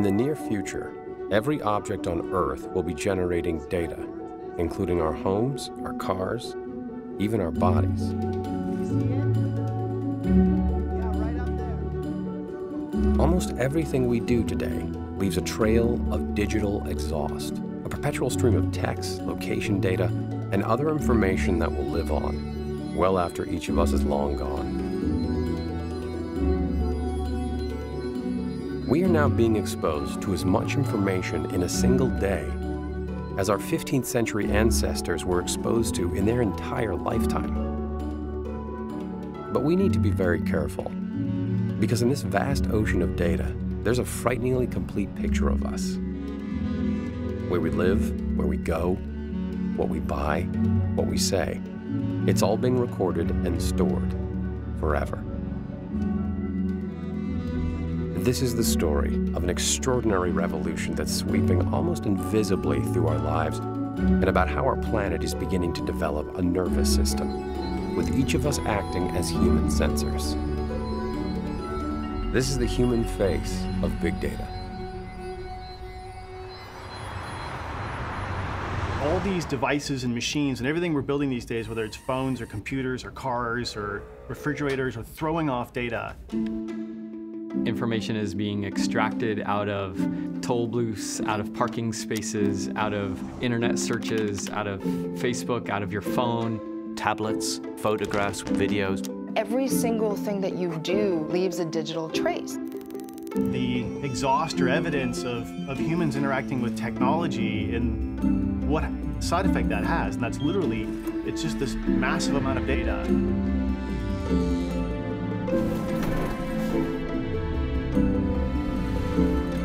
In the near future, every object on Earth will be generating data, including our homes, our cars, even our bodies. Almost everything we do today leaves a trail of digital exhaust, a perpetual stream of text, location data, and other information that will live on, well after each of us is long gone. We are now being exposed to as much information in a single day as our 15th century ancestors were exposed to in their entire lifetime. But we need to be very careful, because in this vast ocean of data, there's a frighteningly complete picture of us. Where we live, where we go, what we buy, what we say. It's all being recorded and stored forever. This is the story of an extraordinary revolution that's sweeping almost invisibly through our lives, and about how our planet is beginning to develop a nervous system, with each of us acting as human sensors. This is the human face of big data. All these devices and machines and everything we're building these days, whether it's phones or computers or cars or refrigerators, are throwing off data. Information is being extracted out of toll booths, out of parking spaces, out of internet searches, out of Facebook, out of your phone. Tablets, photographs, videos. Every single thing that you do leaves a digital trace. The exhaust or evidence of humans interacting with technology and what side effect that has, and that's literally, it's just this massive amount of data.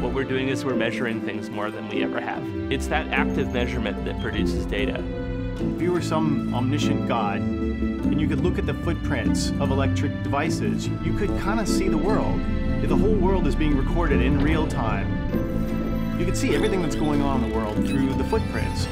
What we're doing is we're measuring things more than we ever have. It's that active measurement that produces data. If you were some omniscient God, and you could look at the footprints of electric devices, you could kind of see the world. If the whole world is being recorded in real time, you could see everything that's going on in the world through the footprints.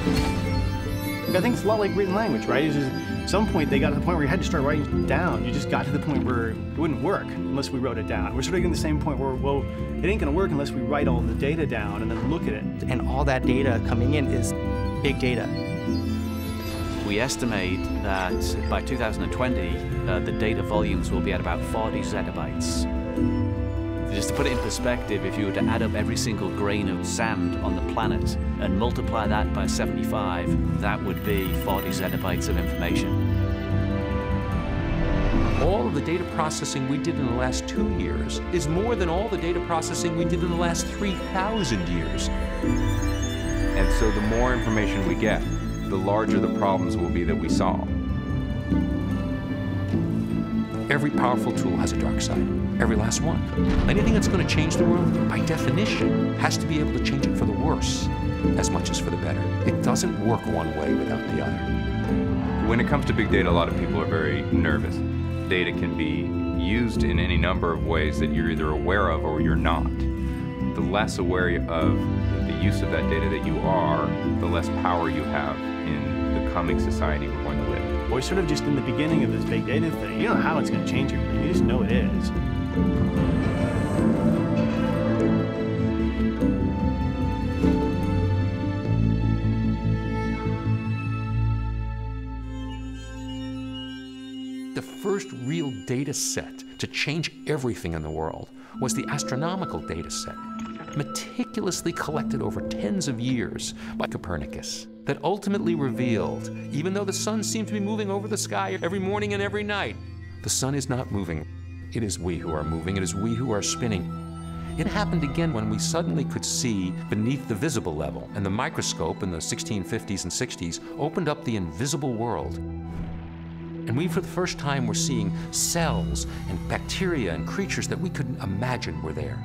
I think it's a lot like written language, right? It's just, at some point they got to the point where you had to start writing it down. You just got to the point where it wouldn't work unless we wrote it down. We're sort of getting to the same point where, well, it ain't going to work unless we write all the data down and then look at it. And all that data coming in is big data. We estimate that by 2020, the data volumes will be at about 40 zettabytes. Just to put it in perspective, if you were to add up every single grain of sand on the planet and multiply that by 75, that would be 40 zettabytes of information. All of the data processing we did in the last 2 years is more than all the data processing we did in the last 3,000 years. And so the more information we get, the larger the problems will be that we solve. Every powerful tool has a dark side, every last one. Anything that's going to change the world, by definition, has to be able to change it for the worse as much as for the better. It doesn't work one way without the other. When it comes to big data, a lot of people are very nervous. Data can be used in any number of ways that you're either aware of or you're not. The less aware of the use of that data that you are, the less power you have in the coming society we're going to live in. We're sort of just in the beginning of this big data thing. You don't know how it's going to change everything. You just know it is. The first real data set to change everything in the world was the astronomical data set, meticulously collected over tens of years by Copernicus, that ultimately revealed, even though the sun seemed to be moving over the sky every morning and every night, the sun is not moving. It is we who are moving. It is we who are spinning. It happened again when we suddenly could see beneath the visible level, and the microscope in the 1650s and 60s opened up the invisible world. And we, for the first time, were seeing cells and bacteria and creatures that we couldn't imagine were there.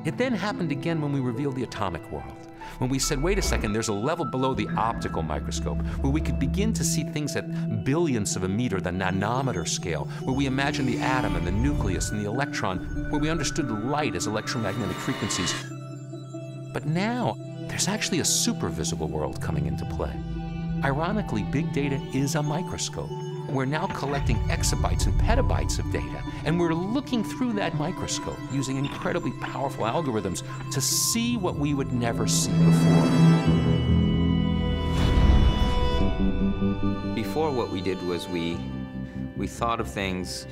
It then happened again when we revealed the atomic world, when we said, wait a second, there's a level below the optical microscope where we could begin to see things at billionths of a meter, the nanometer scale, where we imagined the atom and the nucleus and the electron, where we understood light as electromagnetic frequencies. But now, there's actually a super visible world coming into play. Ironically, big data is a microscope. we're now collecting exabytes and petabytes of data, and we're looking through that microscope using incredibly powerful algorithms to see what we would never see before. Before, what we did was we thought of things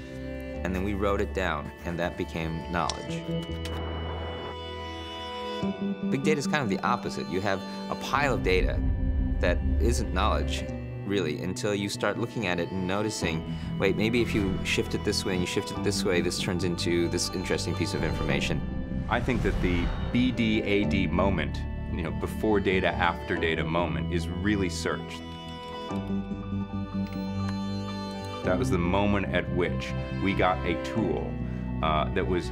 and then we wrote it down, and that became knowledge. Big data is kind of the opposite. You have a pile of data that isn't knowledge, really, until you start looking at it and noticing, wait, maybe if you shift it this way and you shift it this way, this turns into this interesting piece of information. I think that the BD-AD moment, before data, after data moment, is really search. That was the moment at which we got a tool that was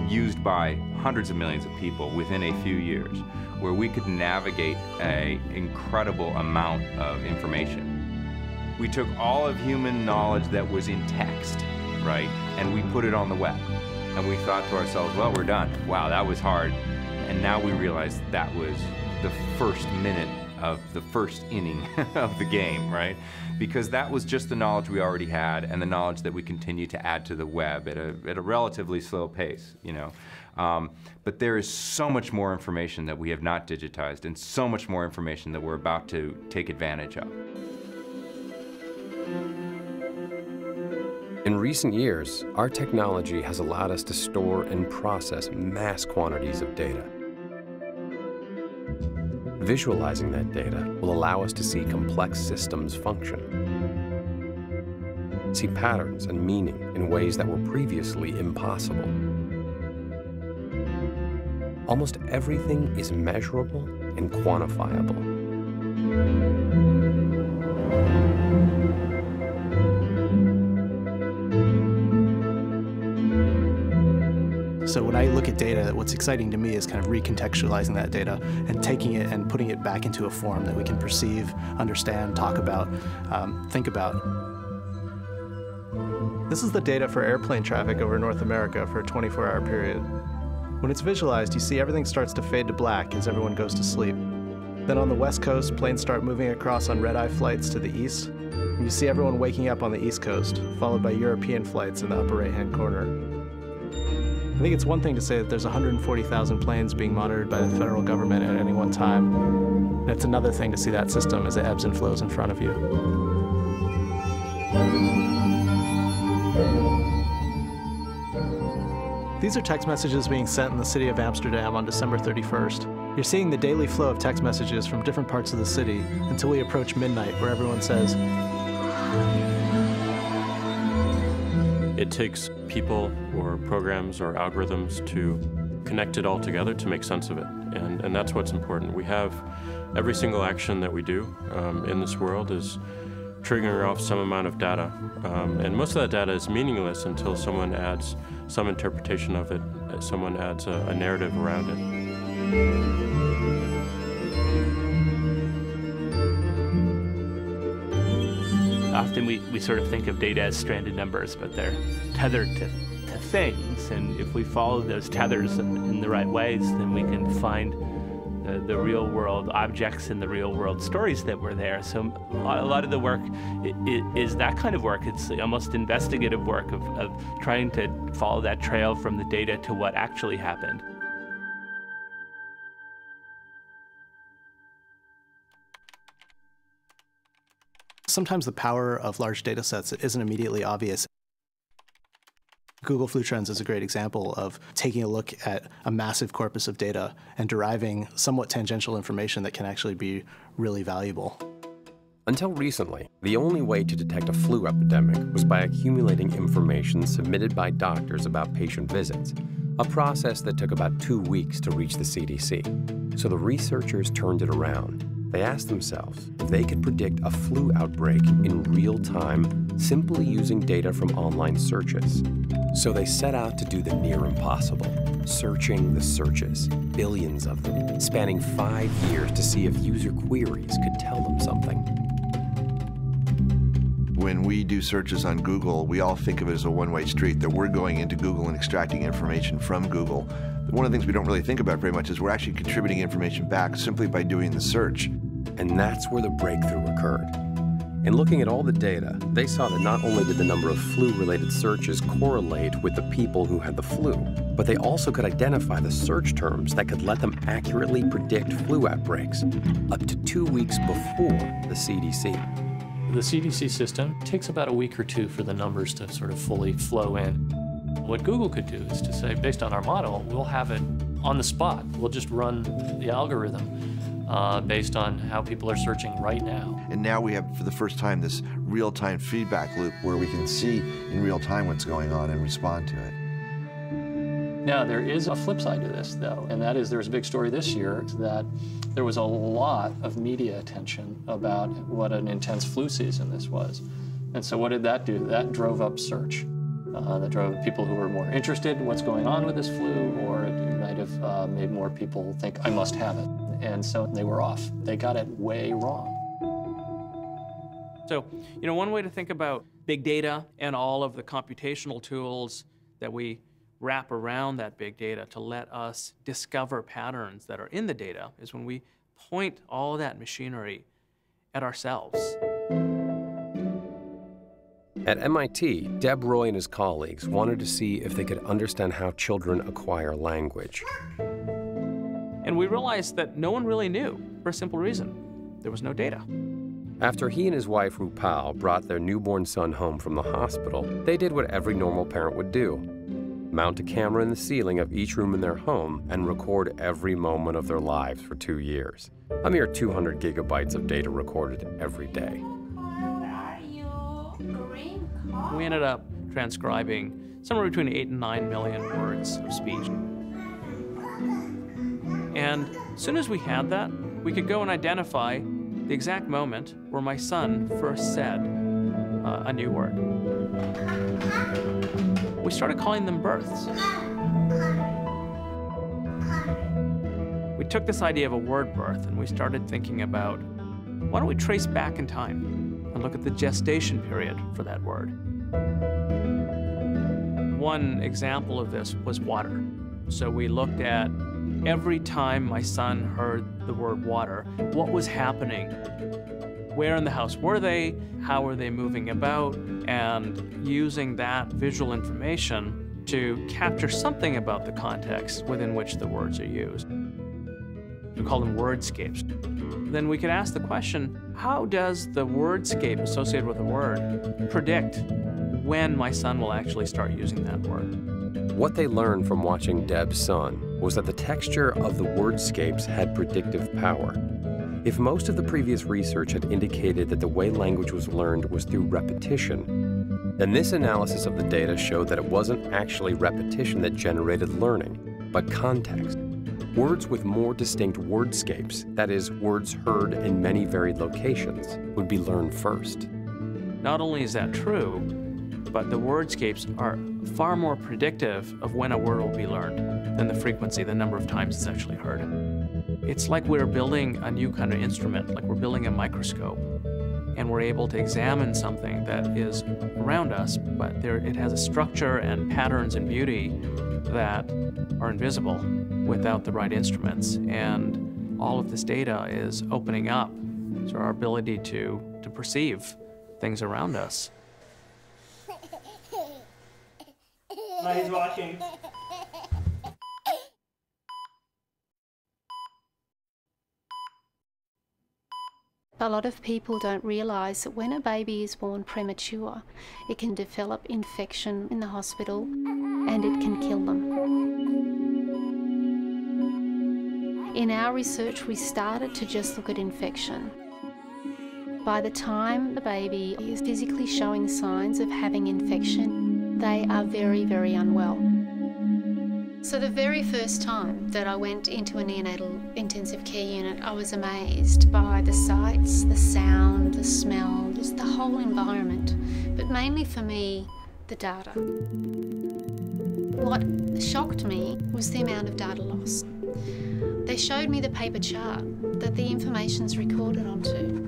used by hundreds of millions of people within a few years, where we could navigate an incredible amount of information. We took all of human knowledge that was in text, right, and we put it on the web. And we thought to ourselves, well, we're done. Wow, that was hard. And now we realize that was the first minute of the first inning of the game, right? Because that was just the knowledge we already had and the knowledge that we continue to add to the web at a relatively slow pace, But there is so much more information that we have not digitized and so much more information that we're about to take advantage of. In recent years, our technology has allowed us to store and process mass quantities of data. Visualizing that data will allow us to see complex systems function, see patterns and meaning in ways that were previously impossible. Almost everything is measurable and quantifiable. So when I look at data, what's exciting to me is kind of recontextualizing that data and taking it and putting it back into a form that we can perceive, understand, talk about, think about. This is the data for airplane traffic over North America for a 24-hour period. When it's visualized, you see everything starts to fade to black as everyone goes to sleep. Then on the West Coast, planes start moving across on red-eye flights to the east. And you see everyone waking up on the East Coast, followed by European flights in the upper right-hand corner. I think it's one thing to say that there's 140,000 planes being monitored by the federal government at any one time. And it's another thing to see that system as it ebbs and flows in front of you. These are text messages being sent in the city of Amsterdam on December 31st. You're seeing the daily flow of text messages from different parts of the city until we approach midnight, where everyone says, it takes people or programs or algorithms to connect it all together to make sense of it. And that's what's important. We have every single action that we do in this world is triggering off some amount of data. And most of that data is meaningless until someone adds some interpretation of it, someone adds a narrative around it. Often we sort of think of data as stranded numbers, but they're tethered to things, and if we follow those tethers in the right ways, then we can find the real world objects and the real world stories that were there. So a lot of the work is that kind of work. It's almost investigative work of trying to follow that trail from the data to what actually happened. Sometimes the power of large data sets isn't immediately obvious. Google Flu Trends is a great example of taking a look at a massive corpus of data and deriving somewhat tangential information that can actually be really valuable. Until recently, the only way to detect a flu epidemic was by accumulating information submitted by doctors about patient visits, a process that took about 2 weeks to reach the CDC. So the researchers turned it around. They asked themselves if they could predict a flu outbreak in real time simply using data from online searches. So they set out to do the near impossible, searching the searches, billions of them, spanning 5 years to see if user queries could tell them something. When we do searches on Google, we all think of it as a one-way street, that we're going into Google and extracting information from Google. One of the things we don't really think about very much is we're actually contributing information back simply by doing the search. And that's where the breakthrough occurred. In looking at all the data, they saw that not only did the number of flu-related searches correlate with the people who had the flu, but they also could identify the search terms that could let them accurately predict flu outbreaks up to 2 weeks before the CDC. The CDC system takes about a week or two for the numbers to sort of fully flow in. What Google could do is to say, based on our model, we'll have it on the spot. We'll just run the algorithm based on how people are searching right now. And now we have, for the first time, this real-time feedback loop where we can see in real time what's going on and respond to it. Now, there is a flip side to this, though, and that is there's a big story this year that there was a lot of media attention about what an intense flu season this was. And so what did that do? That drove up search. That drove people who were more interested in what's going on with this flu, or it might have made more people think, I must have it. And so they were off. They got it way wrong. So, one way to think about big data and all of the computational tools that we wrap around that big data to let us discover patterns that are in the data is when we point all of that machinery at ourselves. At MIT, Deb Roy and his colleagues wanted to see if they could understand how children acquire language. And we realized that no one really knew, for a simple reason. There was no data. After he and his wife, Rupal, brought their newborn son home from the hospital, they did what every normal parent would do: mount a camera in the ceiling of each room in their home and record every moment of their lives for 2 years. A mere 200 gigabytes of data recorded every day. We ended up transcribing somewhere between 8 and 9 million words of speech. And as soon as we had that, we could go and identify the exact moment where my son first said a new word. We started calling them births. We took this idea of a word birth and we started thinking about, why don't we trace back in time and look at the gestation period for that word? One example of this was water. So we looked at every time my son heard the word water, what was happening? Where in the house were they? How were they moving about? And using that visual information to capture something about the context within which the words are used. We call them wordscapes. Then we could ask the question, how does the wordscape associated with a word predict when my son will actually start using that word? What they learned from watching Deb's son was that the texture of the wordscapes had predictive power. If most of the previous research had indicated that the way language was learned was through repetition, then this analysis of the data showed that it wasn't actually repetition that generated learning, but context. Words with more distinct wordscapes, that is, words heard in many varied locations, would be learned first. Not only is that true, but the wordscapes are far more predictive of when a word will be learned than the frequency, the number of times it's actually heard. It's like we're building a new kind of instrument, like we're building a microscope, and we're able to examine something that is around us, but it has a structure and patterns and beauty that are invisible without the right instruments. And all of this data is opening up so our ability to perceive things around us. He's watching. A lot of people don't realise that when a baby is born premature, it can develop infection in the hospital and it can kill them. In our research, we started to just look at infection. By the time the baby is physically showing signs of having infection, they are very, very unwell. So the very first time that I went into a neonatal intensive care unit, I was amazed by the sights, the sound, the smell, just the whole environment. But mainly for me, the data. What shocked me was the amount of data loss. They showed me the paper chart that the information's recorded onto.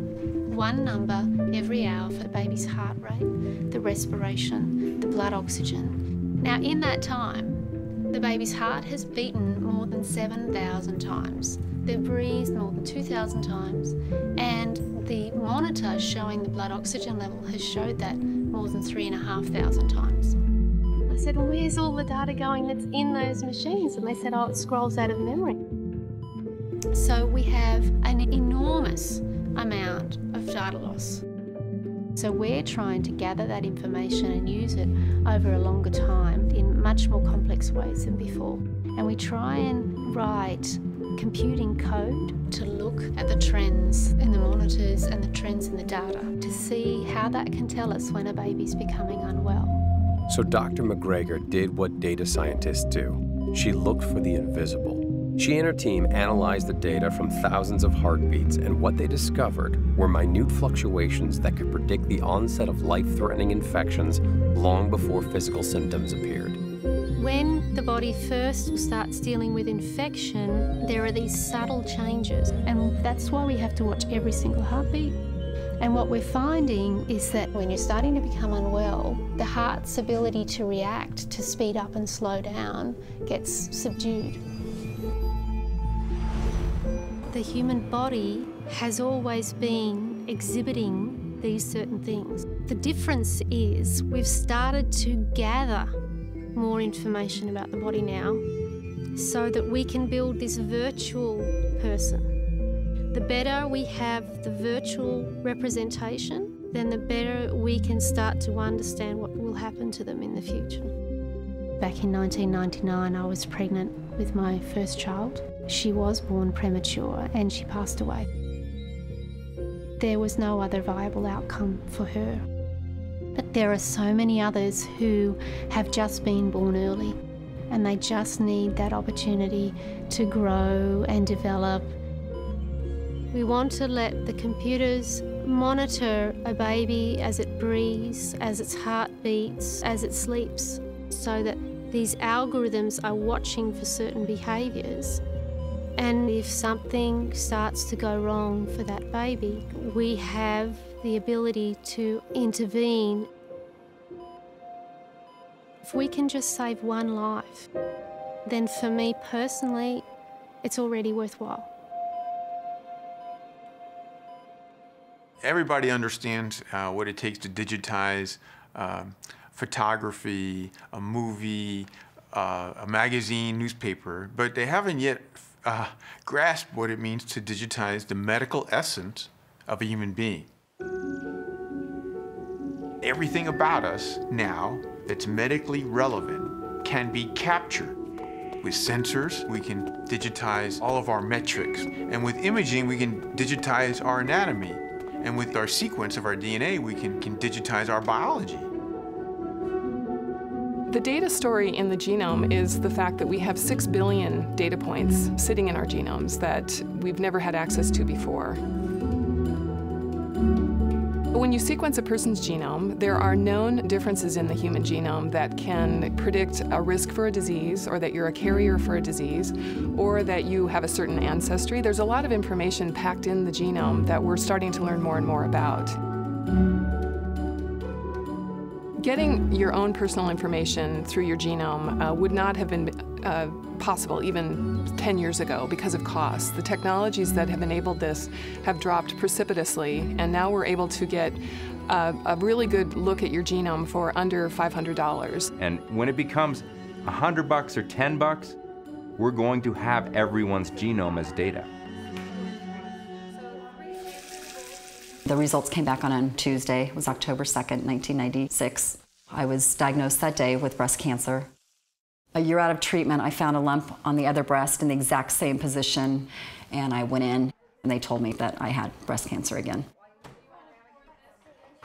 One number every hour for the baby's heart rate, the respiration, the blood oxygen. Now in that time, the baby's heart has beaten more than 7,000 times. they've breathed more than 2,000 times, and the monitor showing the blood oxygen level has showed that more than 3,500 times. I said, well, where's all the data going that's in those machines? And they said, oh, it scrolls out of memory. So we have an enormous amount of data loss. So we're trying to gather that information and use it over a longer time in much more complex ways than before. And we try and write computing code to look at the trends in the monitors and the trends in the data to see how that can tell us when a baby's becoming unwell. So Dr. McGregor did what data scientists do. She looked for the invisible. She and her team analyzed the data from thousands of heartbeats, and what they discovered were minute fluctuations that could predict the onset of life-threatening infections long before physical symptoms appeared. When the body first starts dealing with infection, there are these subtle changes, and that's why we have to watch every single heartbeat. And what we're finding is that when you're starting to become unwell, the heart's ability to react, to speed up and slow down, gets subdued. The human body has always been exhibiting these certain things. The difference is we've started to gather more information about the body now so that we can build this virtual person. The better we have the virtual representation, then the better we can start to understand what will happen to them in the future. Back in 1999, I was pregnant with my first child. She was born premature and she passed away. There was no other viable outcome for her. But there are so many others who have just been born early and they just need that opportunity to grow and develop. We want to let the computers monitor a baby as it breathes, as its heart beats, as it sleeps, so that these algorithms are watching for certain behaviours. And if something starts to go wrong for that baby, we have the ability to intervene. If we can just save one life, then for me personally, it's already worthwhile. Everybody understands what it takes to digitize photography, a movie, a magazine, newspaper, but they haven't yet grasped what it means to digitize the medical essence of a human being. Everything about us now that's medically relevant can be captured. With sensors, we can digitize all of our metrics. And with imaging, we can digitize our anatomy. And with our sequence of our DNA, we can digitize our biology. The data story in the genome is the fact that we have 6 billion data points sitting in our genomes that we've never had access to before. When you sequence a person's genome, there are known differences in the human genome that can predict a risk for a disease, or that you're a carrier for a disease, or that you have a certain ancestry. There's a lot of information packed in the genome that we're starting to learn more and more about. Getting your own personal information through your genome would not have been possible even 10 years ago because of cost. The technologies that have enabled this have dropped precipitously, and now we're able to get a really good look at your genome for under $500. And when it becomes $100 or $10, we're going to have everyone's genome as data. The results came back on Tuesday. It was October 2nd, 1996. I was diagnosed that day with breast cancer. A year out of treatment, I found a lump on the other breast in the exact same position, and I went in, and they told me that I had breast cancer again.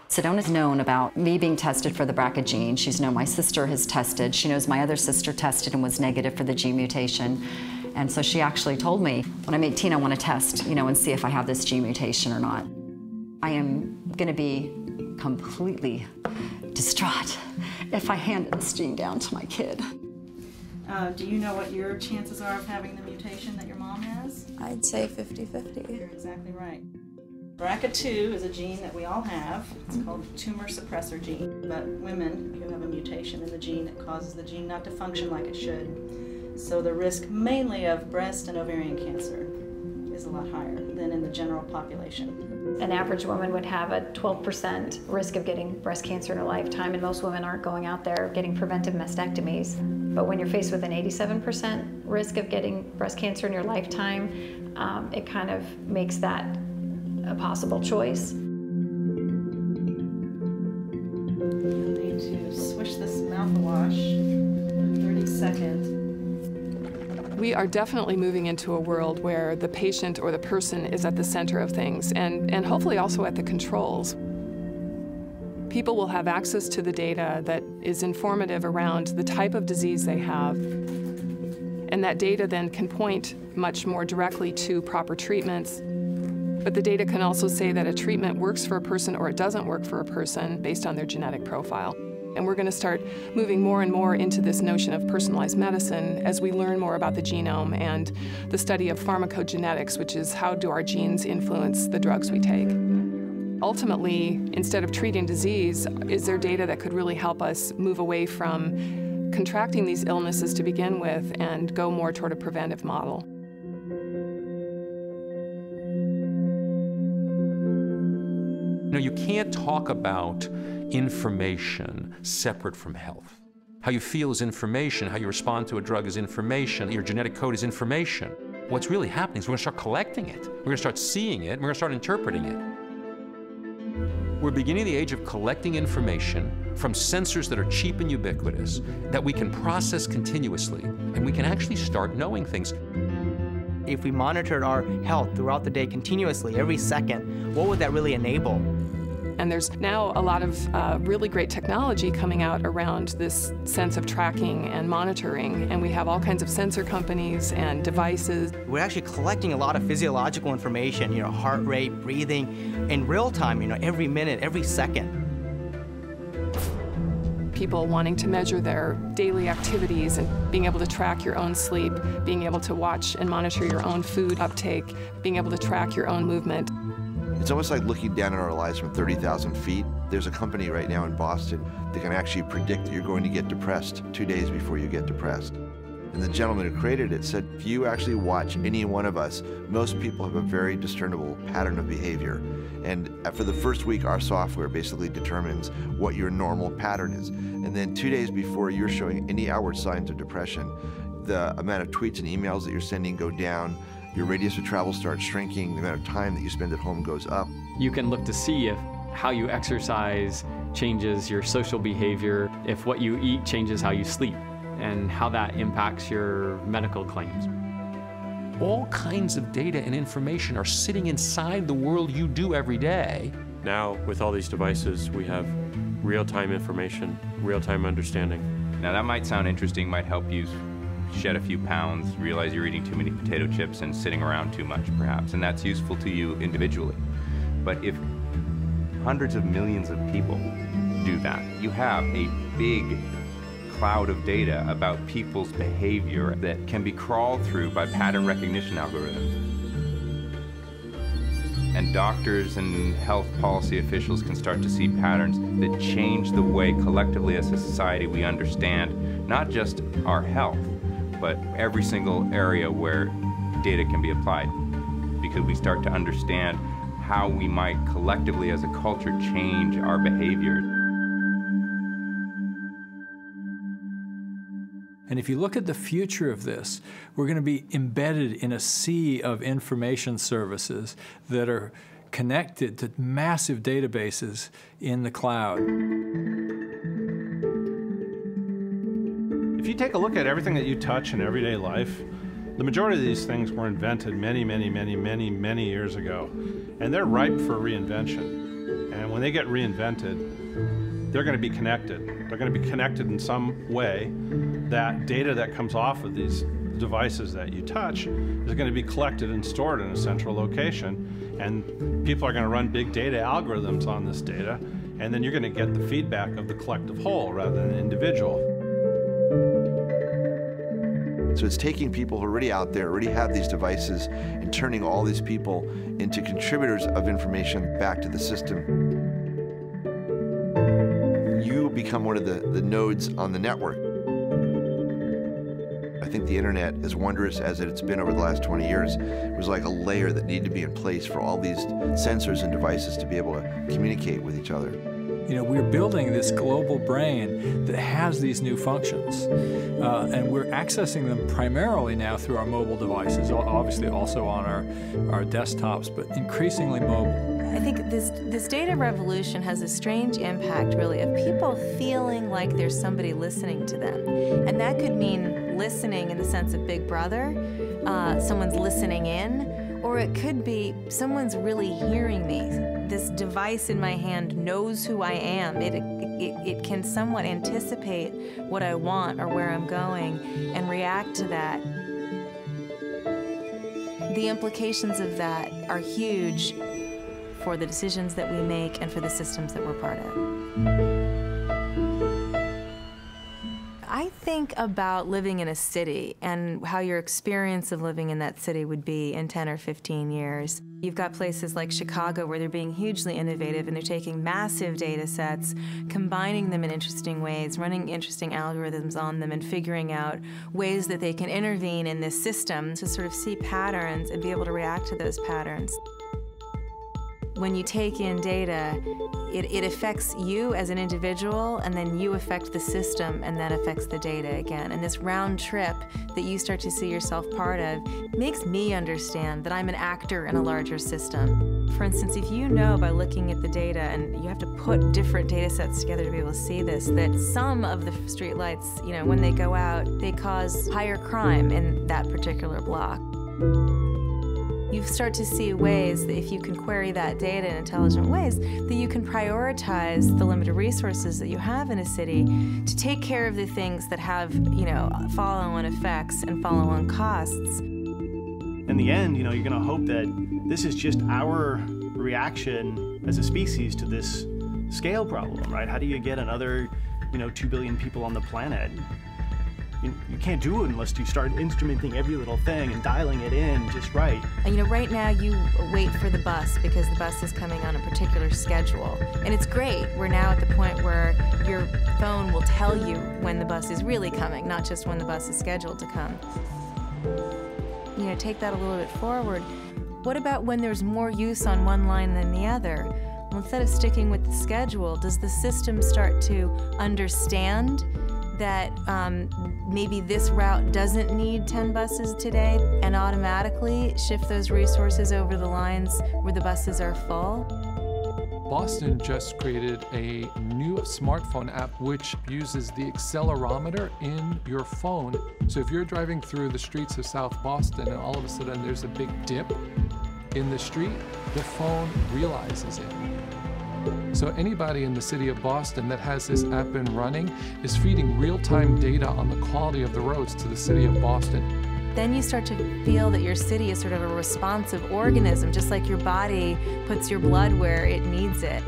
Sedona's known about me being tested for the BRCA gene. She's known my sister has tested. She knows my other sister tested and was negative for the gene mutation. And so she actually told me, when I'm 18, I want to test, and see if I have this gene mutation or not. I am going to be completely distraught if I hand this gene down to my kid. Do you know what your chances are of having the mutation that your mom has? I'd say 50-50. You're exactly right. BRCA2 is a gene that we all have. It's called tumor suppressor gene. But women who have a mutation in the gene that causes the gene not to function like it should. So the risk mainly of breast and ovarian cancer. lot higher than in the general population. An average woman would have a 12% risk of getting breast cancer in her lifetime, and most women aren't going out there getting preventive mastectomies. But when you're faced with an 87% risk of getting breast cancer in your lifetime, it kind of makes that a possible choice. You'll need to swish this mouthwash for 30 seconds. We are definitely moving into a world where the patient or the person is at the center of things, and hopefully also at the controls. People will have access to the data that is informative around the type of disease they have, and that data then can point much more directly to proper treatments. But the data can also say that a treatment works for a person or it doesn't work for a person based on their genetic profile. And we're going to start moving more and more into this notion of personalized medicine as we learn more about the genome and the study of pharmacogenetics, which is how do our genes influence the drugs we take. Ultimately, instead of treating disease, is there data that could really help us move away from contracting these illnesses to begin with and go more toward a preventive model? You know, you can't talk about information separate from health. How you feel is information, how you respond to a drug is information, your genetic code is information. What's really happening is we're going to start collecting it, we're going to start seeing it, and we're going to start interpreting it. We're beginning the age of collecting information from sensors that are cheap and ubiquitous, that we can process continuously, and we can actually start knowing things. If we monitored our health throughout the day continuously, every second, what would that really enable? And there's now a lot of really great technology coming out around this sense of tracking and monitoring, and we have all kinds of sensor companies and devices. We're actually collecting a lot of physiological information, heart rate, breathing, in real time, every minute, every second. People wanting to measure their daily activities and being able to track your own sleep, being able to watch and monitor your own food uptake, being able to track your own movement. It's almost like looking down on our lives from 30,000 feet. There's a company right now in Boston that can actually predict that you're going to get depressed 2 days before you get depressed. And the gentleman who created it said, if you actually watch any one of us, most people have a very discernible pattern of behavior. And for the first week, our software basically determines what your normal pattern is. And then 2 days before you're showing any outward signs of depression, the amount of tweets and emails that you're sending go down, your radius of travel starts shrinking, the amount of time that you spend at home goes up. You can look to see if how you exercise changes your social behavior, if what you eat changes how you sleep, and how that impacts your medical claims. All kinds of data and information are sitting inside the world you do every day. Now, with all these devices, we have real-time information, real-time understanding. Now that might sound interesting, might help you shed a few pounds, realize you're eating too many potato chips and sitting around too much perhaps, and that's useful to you individually. But if hundreds of millions of people do that, you have a big cloud of data about people's behavior that can be crawled through by pattern recognition algorithms. And doctors and health policy officials can start to see patterns that change the way collectively as a society we understand not just our health, but every single area where data can be applied, because we start to understand how we might collectively as a culture change our behavior. And if you look at the future of this, we're going to be embedded in a sea of information services that are connected to massive databases in the cloud. If you take a look at everything that you touch in everyday life, the majority of these things were invented many years ago. And they're ripe for reinvention. And when they get reinvented, they're going to be connected. They're going to be connected in some way. That data that comes off of these devices that you touch is going to be collected and stored in a central location. And people are going to run big data algorithms on this data. And then you're going to get the feedback of the collective whole rather than the individual. So it's taking people who are already out there, already have these devices, and turning all these people into contributors of information back to the system. You become one of the nodes on the network. I think the internet, as wondrous as it's been over the last 20 years, was like a layer that needed to be in place for all these sensors and devices to be able to communicate with each other. You know, we're building this global brain that has these new functions, and we're accessing them primarily now through our mobile devices, obviously also on our desktops, but increasingly mobile. I think this data revolution has a strange impact, really, of people feeling like there's somebody listening to them. And that could mean listening in the sense of Big Brother, someone's listening in, or it could be someone's really hearing me. This device in my hand knows who I am. It can somewhat anticipate what I want or where I'm going and react to that. The implications of that are huge for the decisions that we make and for the systems that we're part of. I think about living in a city and how your experience of living in that city would be in 10 or 15 years. You've got places like Chicago where they're being hugely innovative and they're taking massive data sets, combining them in interesting ways, running interesting algorithms on them and figuring out ways that they can intervene in this system to sort of see patterns and be able to react to those patterns. When you take in data, it affects you as an individual, and then you affect the system, and that affects the data again. And this round trip that you start to see yourself part of makes me understand that I'm an actor in a larger system. For instance, if you know by looking at the data, and you have to put different data sets together to be able to see this, that some of the streetlights, you know, when they go out, they cause higher crime in that particular block. You start to see ways that if you can query that data in intelligent ways, that you can prioritize the limited resources that you have in a city to take care of the things that have, you know, follow-on effects and follow-on costs. In the end, you know, you're going to hope that this is just our reaction as a species to this scale problem, right? How do you get another, you know, 2 billion people on the planet? You can't do it unless you start instrumenting every little thing and dialing it in just right. And, you know, right now you wait for the bus because the bus is coming on a particular schedule. And it's great. We're now at the point where your phone will tell you when the bus is really coming, not just when the bus is scheduled to come. You know, take that a little bit forward. What about when there's more use on one line than the other? Well, instead of sticking with the schedule, does the system start to understand that maybe this route doesn't need 10 buses today and automatically shift those resources over the lines where the buses are full? Boston just created a new smartphone app which uses the accelerometer in your phone. So if you're driving through the streets of South Boston and all of a sudden there's a big dip in the street, the phone realizes it. So anybody in the city of Boston that has this app been running is feeding real-time data on the quality of the roads to the city of Boston. Then you start to feel that your city is sort of a responsive organism, just like your body puts your blood where it needs it.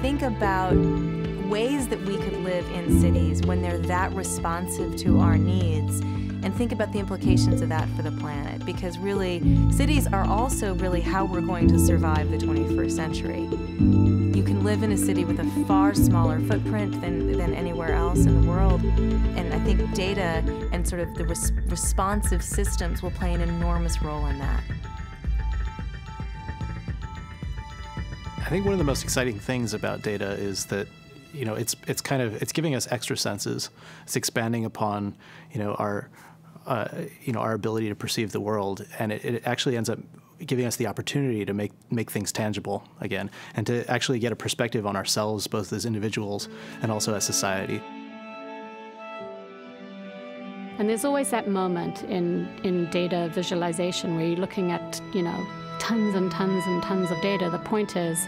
Think about ways that we could live in cities when they're that responsive to our needs, and think about the implications of that for the planet, because really, cities are also really how we're going to survive the 21st century. You can live in a city with a far smaller footprint than anywhere else in the world, and I think data and sort of the responsive systems will play an enormous role in that. I think one of the most exciting things about data is that, you know, it's giving us extra senses. It's expanding upon, our ability to perceive the world, and it actually ends up giving us the opportunity to make things tangible again, and to actually get a perspective on ourselves, both as individuals and also as society. And there's always that moment in data visualization where you're looking at, tons and tons and tons of data. The point is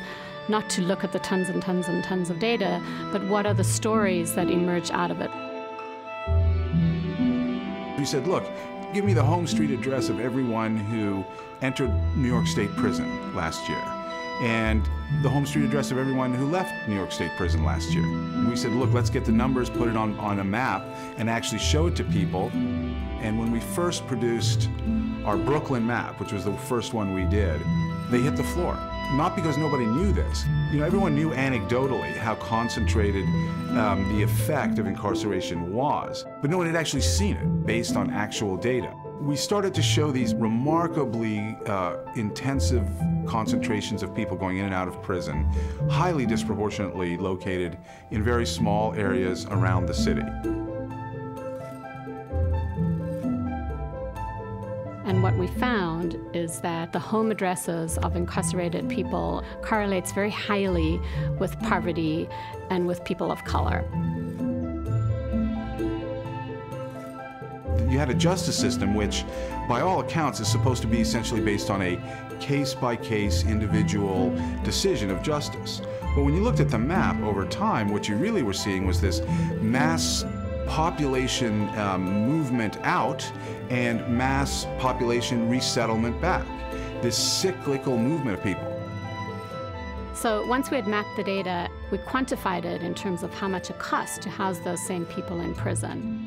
not to look at the tons and tons and tons of data, but what are the stories that emerge out of it. We said, look, give me the home street address of everyone who entered New York State prison last year, and the home street address of everyone who left New York State prison last year. And we said, look, let's get the numbers, put it on a map, and actually show it to people. And when we first produced our Brooklyn map, which was the first one we did, they hit the floor. not because nobody knew this. You know, everyone knew anecdotally how concentrated the effect of incarceration was, but no one had actually seen it based on actual data. We started to show these remarkably intensive concentrations of people going in and out of prison, highly disproportionately located in very small areas around the city. And what we found is that the home addresses of incarcerated people correlates very highly with poverty and with people of color. You had a justice system which, by all accounts, is supposed to be essentially based on a case-by-case individual decision of justice. But when you looked at the map over time, what you really were seeing was this mass population movement out and mass population resettlement back, this cyclical movement of people. So once we had mapped the data, we quantified it in terms of how much it costs to house those same people in prison.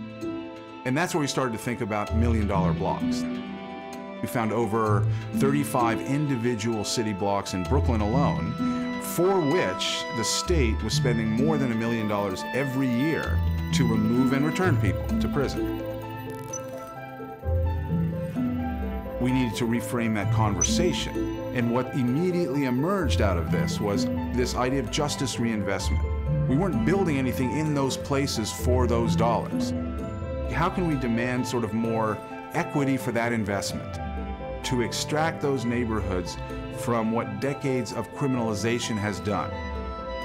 And that's where we started to think about million-dollar blocks. We found over 35 individual city blocks in Brooklyn alone, for which the state was spending more than $1 million every year to remove and return people to prison. We needed to reframe that conversation. And what immediately emerged out of this was this idea of justice reinvestment. We weren't building anything in those places for those dollars. How can we demand sort of more equity for that investment to extract those neighborhoods from what decades of criminalization has done?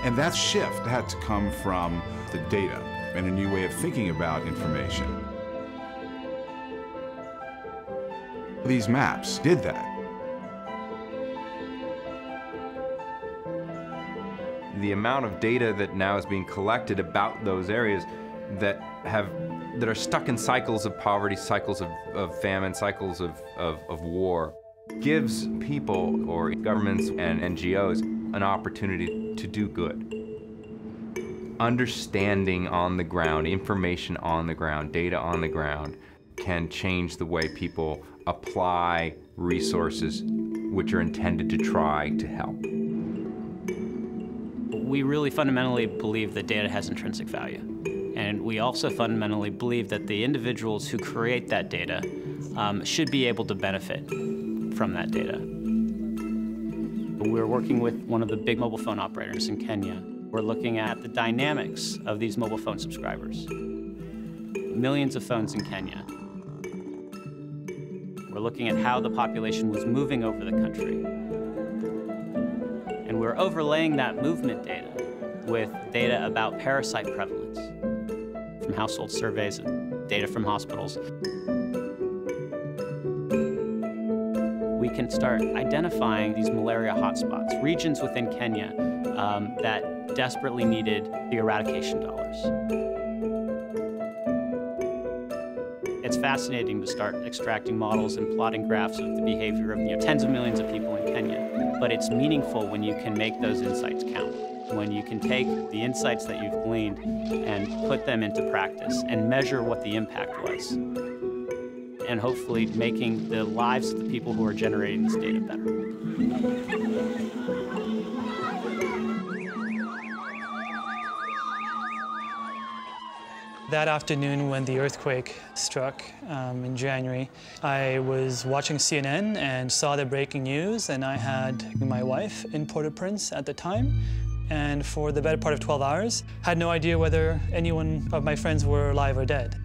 And that shift had to come from the data and a new way of thinking about information. These maps did that. The amount of data that now is being collected about those areas that are stuck in cycles of poverty, cycles of famine, cycles of war, gives people or governments and NGOs an opportunity to do good. Understanding on the ground, information on the ground, data on the ground can change the way people apply resources which are intended to try to help. We really fundamentally believe that data has intrinsic value. And we also fundamentally believe that the individuals who create that data should be able to benefit from that data. We're working with one of the big mobile phone operators in Kenya. We're looking at the dynamics of these mobile phone subscribers. Millions of phones in Kenya. We're looking at how the population was moving over the country. And we're overlaying that movement data with data about parasite prevalence from household surveys and data from hospitals. We can start identifying these malaria hotspots, regions within Kenya that desperately needed the eradication dollars. It's fascinating to start extracting models and plotting graphs of the behavior of tens of millions of people in Kenya. But it's meaningful when you can make those insights count, when you can take the insights that you've gleaned and put them into practice and measure what the impact was, and hopefully making the lives of the people who are generating this data better. That afternoon when the earthquake struck in January, I was watching CNN and saw the breaking news, and I had my wife in Port-au-Prince at the time, and for the better part of 12 hours, had no idea whether anyone of my friends were alive or dead.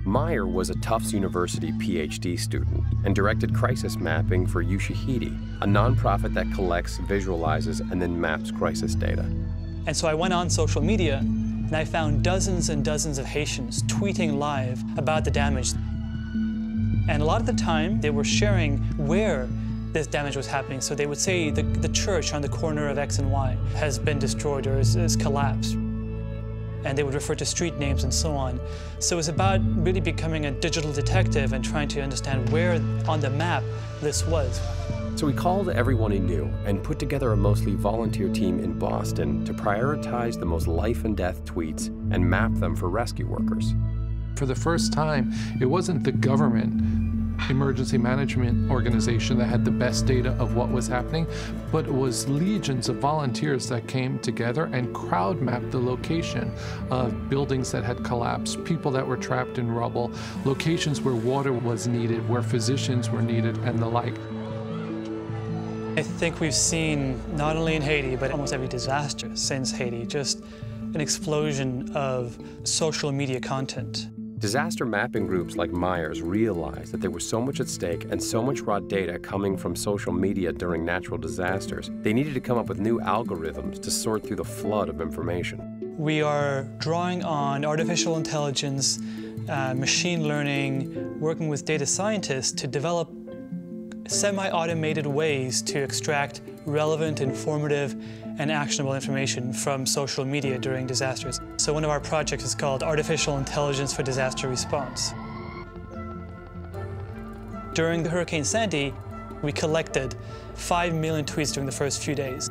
Meyer was a Tufts University PhD student and directed crisis mapping for Ushahidi, a nonprofit that collects, visualizes, and then maps crisis data. And so I went on social media, and I found dozens and dozens of Haitians tweeting live about the damage. And a lot of the time, they were sharing where this damage was happening. So they would say the church on the corner of X and Y has been destroyed or is collapsed. And they would refer to street names and so on. So it was about really becoming a digital detective and trying to understand where on the map this was. So he called everyone he knew and put together a mostly volunteer team in Boston to prioritize the most life and death tweets and map them for rescue workers. For the first time, it wasn't the government emergency management organization that had the best data of what was happening, but it was legions of volunteers that came together and crowd mapped the location of buildings that had collapsed, people that were trapped in rubble, locations where water was needed, where physicians were needed, and the like. I think we've seen, not only in Haiti, but almost every disaster since Haiti, just an explosion of social media content. Disaster mapping groups like Myers realized that there was so much at stake and so much raw data coming from social media during natural disasters, they needed to come up with new algorithms to sort through the flood of information. We are drawing on artificial intelligence, machine learning, working with data scientists to develop semi-automated ways to extract relevant, informative, and actionable information from social media during disasters. So one of our projects is called Artificial Intelligence for Disaster Response. During Hurricane Sandy, we collected 5 million tweets during the first few days.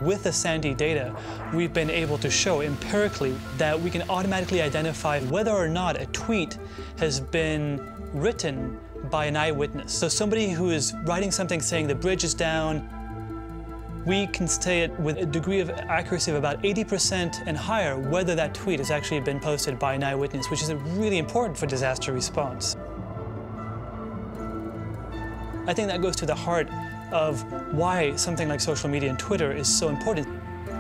With the Sandy data, we've been able to show empirically that we can automatically identify whether or not a tweet has been written by an eyewitness. So somebody who is writing something saying the bridge is down, we can say it with a degree of accuracy of about 80% and higher whether that tweet has actually been posted by an eyewitness, which is really important for disaster response. I think that goes to the heart of why something like social media and Twitter is so important.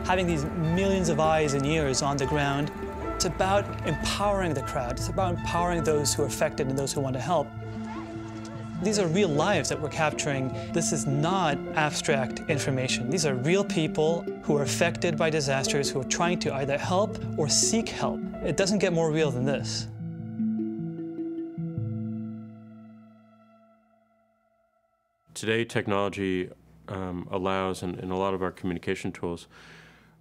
Having these millions of eyes and ears on the ground, it's about empowering the crowd. It's about empowering those who are affected and those who want to help. These are real lives that we're capturing. This is not abstract information. These are real people who are affected by disasters, who are trying to either help or seek help. It doesn't get more real than this. Today, technology allows, and a lot of our communication tools,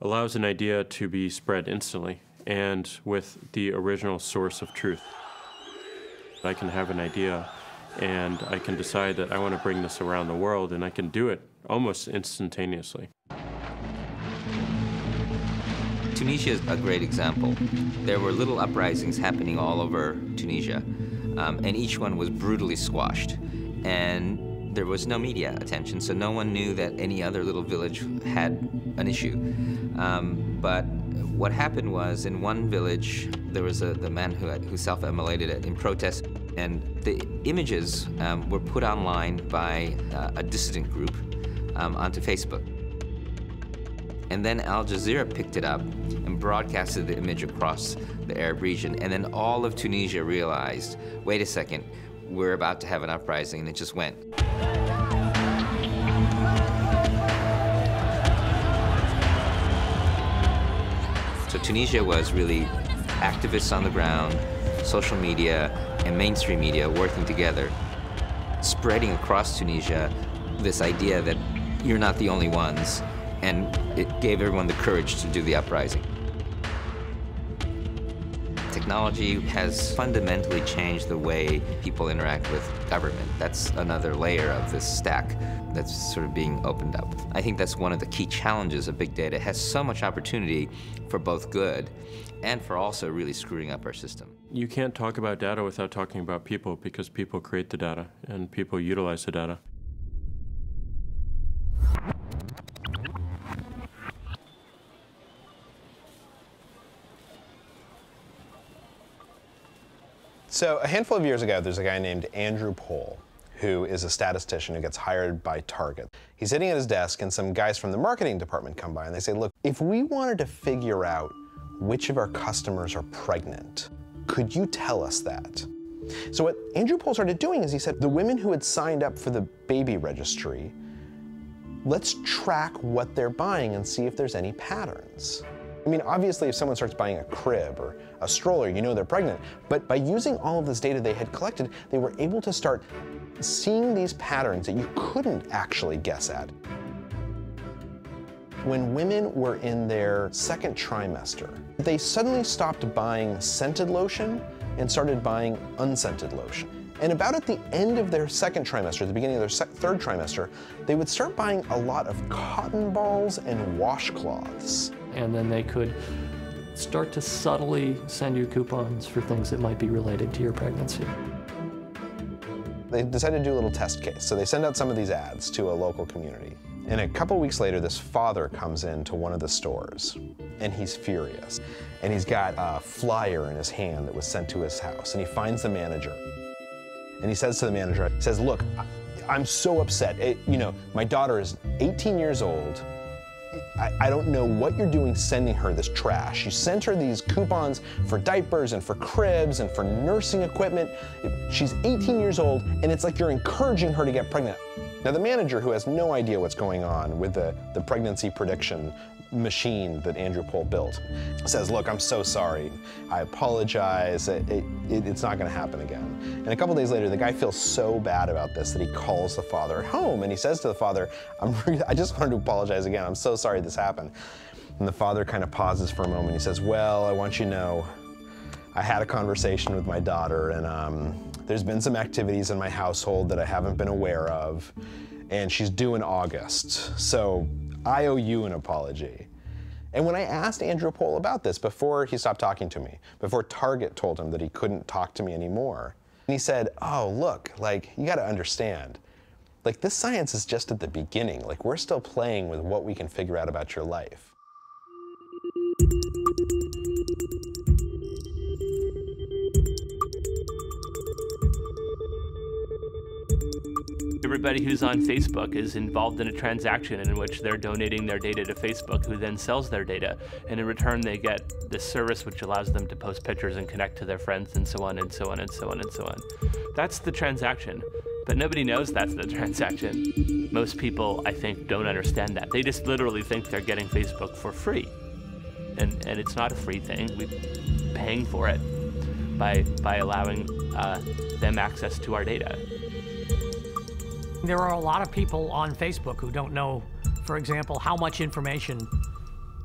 allows an idea to be spread instantly and with the original source of truth. I can have an idea and I can decide that I want to bring this around the world, and I can do it almost instantaneously. Tunisia is a great example. There were little uprisings happening all over Tunisia, and each one was brutally squashed. And there was no media attention, so no one knew that any other little village had an issue. But what happened was, in one village, there was the man who self-immolated in protest, and the images were put online by a dissident group onto Facebook. And then Al Jazeera picked it up and broadcasted the image across the Arab region, and then all of Tunisia realized, wait a second, we're about to have an uprising, and it just went. So Tunisia was really activists on the ground, social media, and mainstream media working together, spreading across Tunisia this idea that you're not the only ones, and it gave everyone the courage to do the uprising. Technology has fundamentally changed the way people interact with government. That's another layer of this stack that's sort of being opened up. I think that's one of the key challenges of big data. It has so much opportunity for both good and for also really screwing up our system. You can't talk about data without talking about people, because people create the data and people utilize the data. So a handful of years ago, there's a guy named Andrew Pohl, who is a statistician who gets hired by Target. He's sitting at his desk, and some guys from the marketing department come by, and they say, look, if we wanted to figure out which of our customers are pregnant, could you tell us that? So what Andrew Pohl started doing is he said, the women who had signed up for the baby registry, let's track what they're buying and see if there's any patterns. I mean, obviously, if someone starts buying a crib or a stroller, you know they're pregnant. But by using all of this data they had collected, they were able to start seeing these patterns that you couldn't actually guess at. When women were in their second trimester, they suddenly stopped buying scented lotion and started buying unscented lotion. And about at the end of their second trimester, the beginning of their third trimester, they would start buying a lot of cotton balls and washcloths. And then they could start to subtly send you coupons for things that might be related to your pregnancy. They decided to do a little test case. So they send out some of these ads to a local community. And a couple weeks later, this father comes into one of the stores, and he's furious. And he's got a flyer in his hand that was sent to his house, and he finds the manager. And he says to the manager, he says, look, I'm so upset. My daughter is 18 years old. I don't know what you're doing sending her this trash. You sent her these coupons for diapers and for cribs and for nursing equipment. She's 18 years old, and it's like you're encouraging her to get pregnant. Now, the manager, who has no idea what's going on with the pregnancy prediction machine that Andrew Pohl built, says, look, I'm so sorry. I apologize. It's not going to happen again. And a couple days later, the guy feels so bad about this that he calls the father at home, and he says to the father, I just wanted to apologize again. I'm so sorry this happened. And the father kind of pauses for a moment. He says, well, I want you to know, I had a conversation with my daughter, and there's been some activities in my household that I haven't been aware of, and she's due in August, so I owe you an apology. And when I asked Andrew Pohl about this before he stopped talking to me, before Target told him that he couldn't talk to me anymore, and he said, oh, look, you gotta understand, this science is just at the beginning. We're still playing with what we can figure out about your life. Everybody who's on Facebook is involved in a transaction in which they're donating their data to Facebook, who then sells their data, and in return they get this service which allows them to post pictures and connect to their friends and so on and so on and so on and so on. That's the transaction, but nobody knows that's the transaction. Most people, I think, don't understand that. They just literally think they're getting Facebook for free, and it's not a free thing. We're paying for it by allowing them access to our data. There are a lot of people on Facebook who don't know, for example, how much information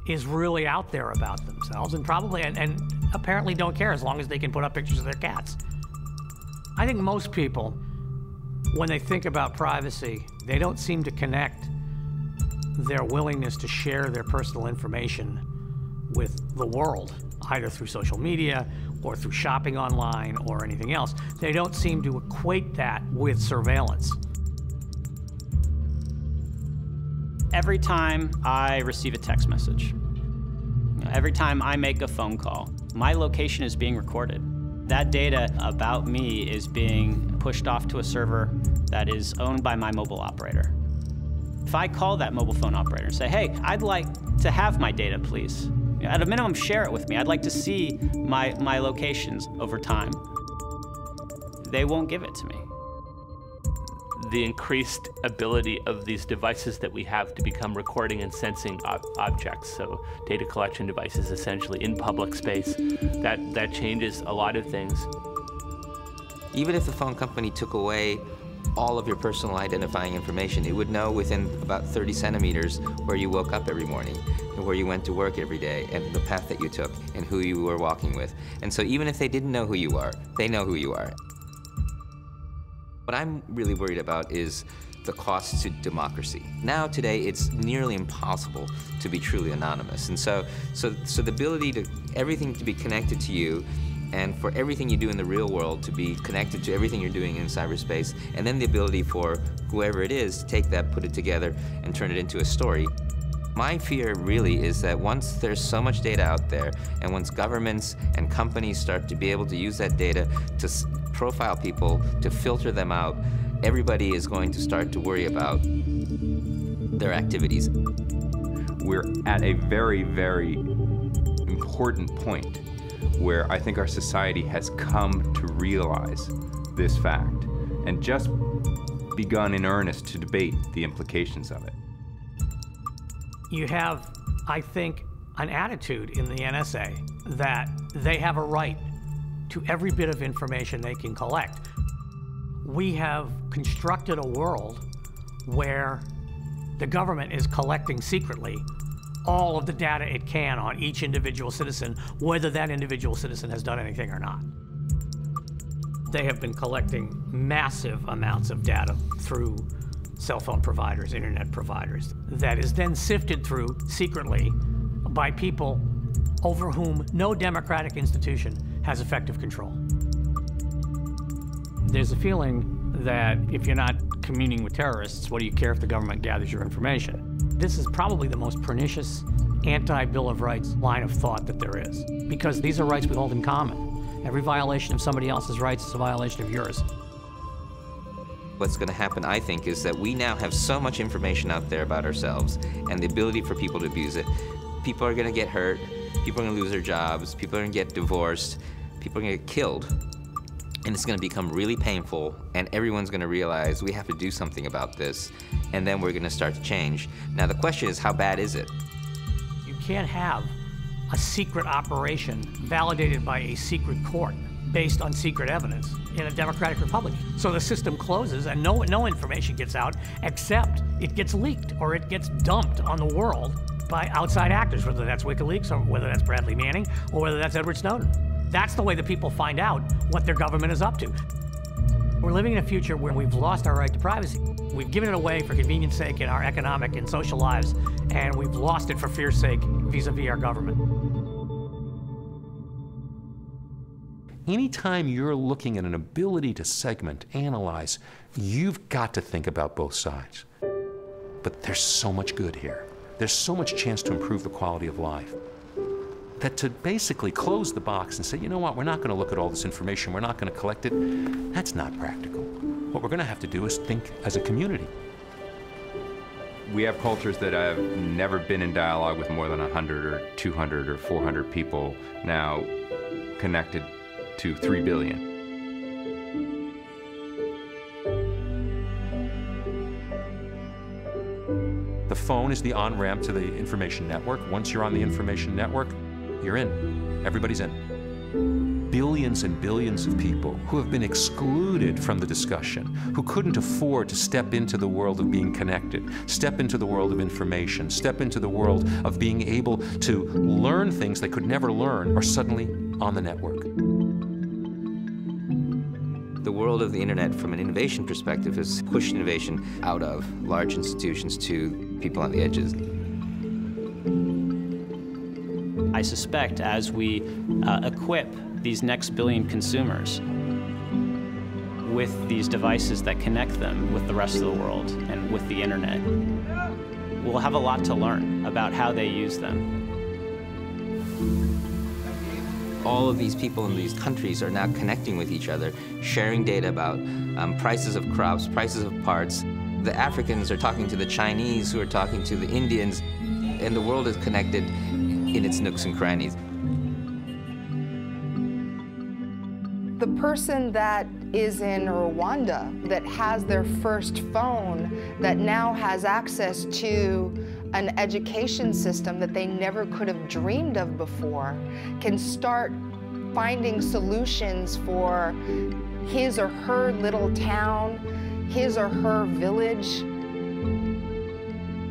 is really out there about themselves, and probably and apparently don't care as long as they can put up pictures of their cats. I think most people, when they think about privacy, they don't seem to connect their willingness to share their personal information with the world, either through social media or through shopping online or anything else. They don't seem to equate that with surveillance. Every time I receive a text message, every time I make a phone call, my location is being recorded. That data about me is being pushed off to a server that is owned by my mobile operator. If I call that mobile phone operator and say, hey, I'd like to have my data, please. At a minimum, share it with me. I'd like to see my locations over time. They won't give it to me. The increased ability of these devices that we have to become recording and sensing objects, so data collection devices essentially in public space, that changes a lot of things. Even if the phone company took away all of your personal identifying information, it would know within about 30 centimeters where you woke up every morning, and where you went to work every day, and the path that you took, and who you were walking with. And so even if they didn't know who you are, they know who you are. What I'm really worried about is the cost to democracy. Now, today, it's nearly impossible to be truly anonymous. And so the ability to everything to be connected to you, and for everything you do in the real world to be connected to everything you're doing in cyberspace, and then the ability for whoever it is to take that, put it together, and turn it into a story. My fear really is that once there's so much data out there, and once governments and companies start to be able to use that data to profile people, to filter them out, everybody is going to start to worry about their activities. We're at a very, very important point where I think our society has come to realize this fact and just begun in earnest to debate the implications of it. You have, I think, an attitude in the NSA that they have a right to every bit of information they can collect. We have constructed a world where the government is collecting secretly all of the data it can on each individual citizen, whether that individual citizen has done anything or not. They have been collecting massive amounts of data through cell phone providers, internet providers, that is then sifted through secretly by people over whom no democratic institution has effective control. There's a feeling that if you're not communing with terrorists, what do you care if the government gathers your information? This is probably the most pernicious anti-Bill of Rights line of thought that there is, because these are rights we hold in common. Every violation of somebody else's rights is a violation of yours. What's going to happen, I think, is that we now have so much information out there about ourselves and the ability for people to abuse it. People are going to get hurt, people are going to lose their jobs, people are going to get divorced, people are going to get killed. And it's going to become really painful, and everyone's going to realize we have to do something about this, and then we're going to start to change. Now, the question is, how bad is it? You can't have a secret operation validated by a secret court based on secret evidence in a democratic republic. So the system closes and no information gets out except it gets leaked or it gets dumped on the world by outside actors, whether that's WikiLeaks or whether that's Bradley Manning or whether that's Edward Snowden. That's the way that people find out what their government is up to. We're living in a future where we've lost our right to privacy. We've given it away for convenience sake in our economic and social lives, and we've lost it for fear's sake vis-a-vis our government. Anytime you're looking at an ability to segment, analyze, you've got to think about both sides. But there's so much good here. There's so much chance to improve the quality of life that to basically close the box and say, you know what, we're not going to look at all this information, we're not going to collect it, that's not practical. What we're going to have to do is think as a community. We have cultures that have never been in dialogue with more than 100 or 200 or 400 people now connected to 3 billion. The phone is the on-ramp to the information network. Once you're on the information network, you're in. Everybody's in. Billions and billions of people who have been excluded from the discussion, who couldn't afford to step into the world of being connected, step into the world of information, step into the world of being able to learn things they could never learn, are suddenly on the network. The world of the internet, from an innovation perspective, has pushed innovation out of large institutions to people on the edges. I suspect as we equip these next billion consumers with these devices that connect them with the rest of the world and with the internet, we'll have a lot to learn about how they use them. All of these people in these countries are now connecting with each other, sharing data about prices of crops, prices of parts. The Africans are talking to the Chinese, who are talking to the Indians, and the world is connected in its nooks and crannies. The person that is in Rwanda that has their first phone, that now has access to an education system that they never could have dreamed of before, can start finding solutions for his or her little town, his or her village.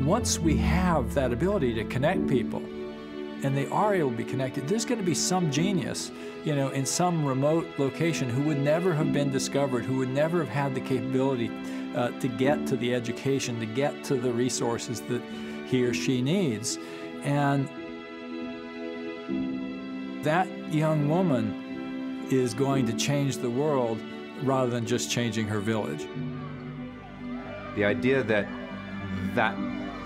Once we have that ability to connect people, and they are able to be connected, there's going to be some genius, you know, in some remote location who would never have been discovered, who would never have had the capability to get to the education, to get to the resources that he or she needs. And that young woman is going to change the world rather than just changing her village. The idea that that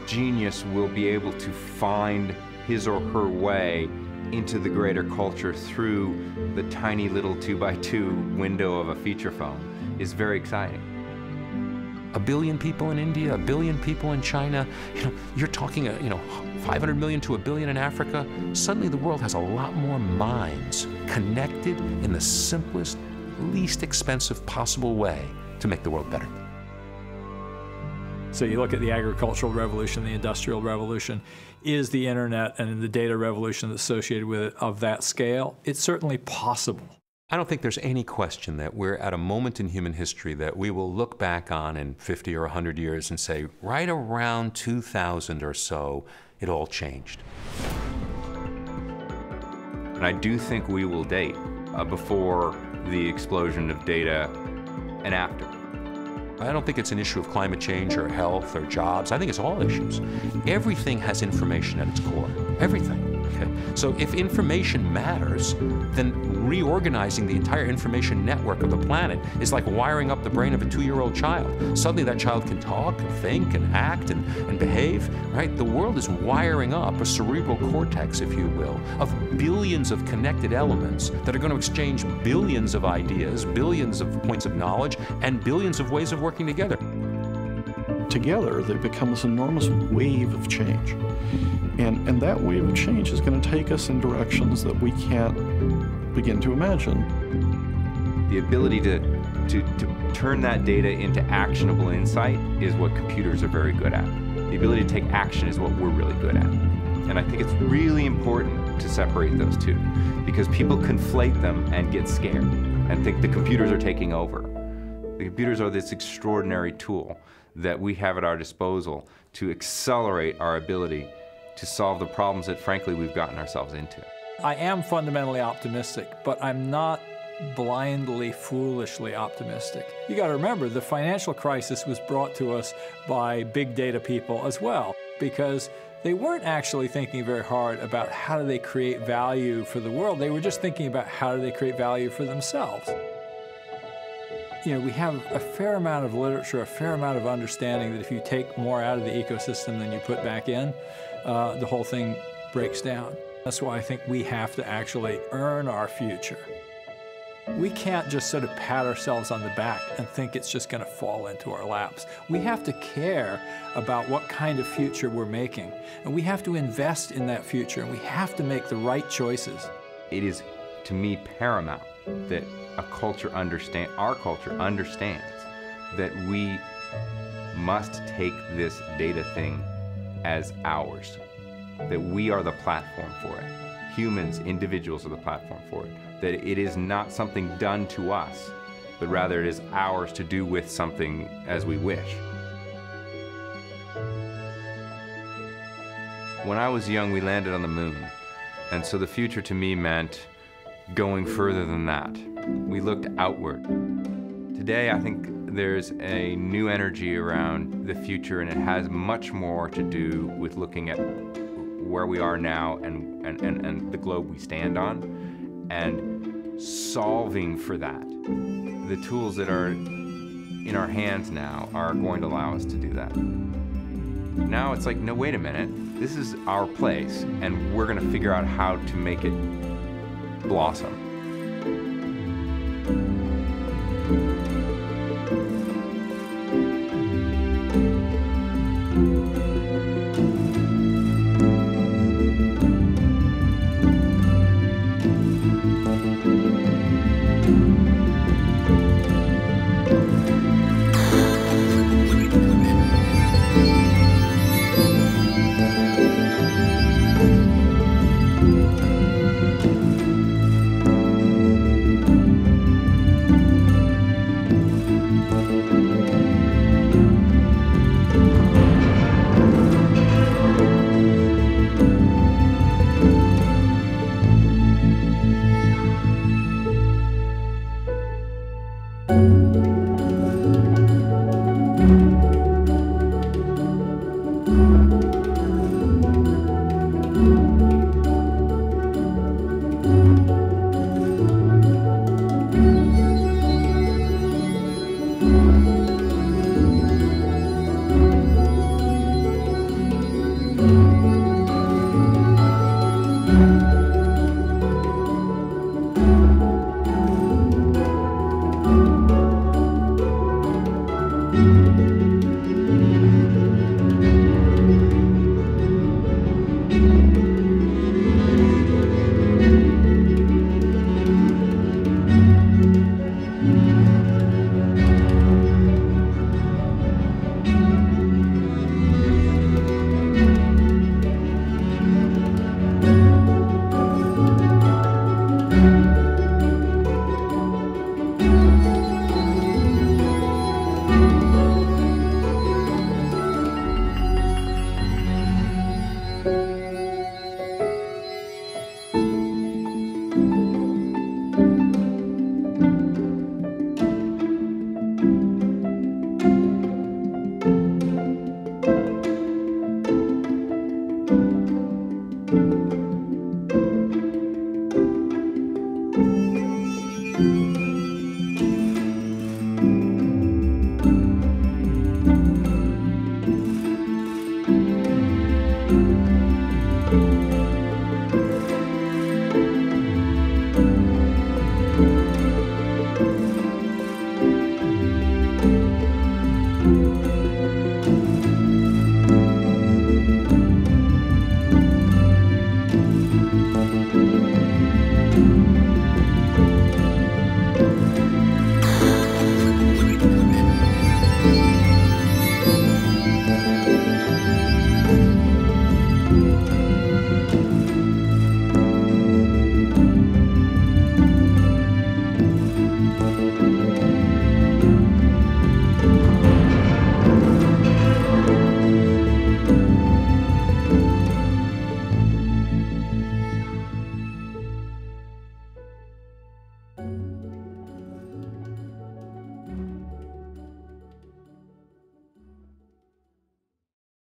genius will be able to find his or her way into the greater culture through the tiny little 2x2 window of a feature phone is very exciting. 1 billion people in India, 1 billion people in China, you're talking, 500 million to 1 billion in Africa. Suddenly the world has a lot more minds connected in the simplest, least expensive possible way to make the world better. So you look at the agricultural revolution, the industrial revolution. Is the internet and the data revolution associated with it of that scale? It's certainly possible. I don't think there's any question that we're at a moment in human history that we will look back on in 50 or 100 years and say, right around 2000 or so, it all changed. And I do think we will date before the explosion of data and after. I don't think it's an issue of climate change or health or jobs. I think it's all issues. Everything has information at its core. Everything. Okay? So if information matters, then reorganizing the entire information network of the planet is like wiring up the brain of a 2-year-old child. Suddenly that child can talk and think and act and behave, right? The world is wiring up a cerebral cortex, if you will, of billions of connected elements that are going to exchange billions of ideas, billions of points of knowledge, and billions of ways of working together. Together, they become this enormous wave of change. And that wave of change is going to take us in directions that we can't begin to imagine. The ability to turn that data into actionable insight is what computers are very good at. The ability to take action is what we're really good at. And I think it's really important to separate those two, because people conflate them and get scared and think the computers are taking over. The computers are this extraordinary tool that we have at our disposal to accelerate our ability to solve the problems that, frankly, we've gotten ourselves into. I am fundamentally optimistic, but I'm not blindly, foolishly optimistic. You got to remember, the financial crisis was brought to us by big data people as well, because they weren't actually thinking very hard about how do they create value for the world. They were just thinking about how do they create value for themselves. You know, we have a fair amount of literature, a fair amount of understanding that if you take more out of the ecosystem than you put back in, the whole thing breaks down. That's why I think we have to actually earn our future. We can't just sort of pat ourselves on the back and think it's just going to fall into our laps. We have to care about what kind of future we're making, and we have to invest in that future, and we have to make the right choices. It is, to me, paramount that our culture understands that we must take this data thing as ours, that we are the platform for it. Humans, individuals are the platform for it. That it is not something done to us, but rather it is ours to do with something as we wish. When I was young, we landed on the moon, and so the future to me meant going further than that. We looked outward. Today, I think there's a new energy around the future, and it has much more to do with looking at where we are now and the globe we stand on, and solving for that. The tools that are in our hands now are going to allow us to do that. Now it's like, no, wait a minute, this is our place, and we're going to figure out how to make it blossom. you.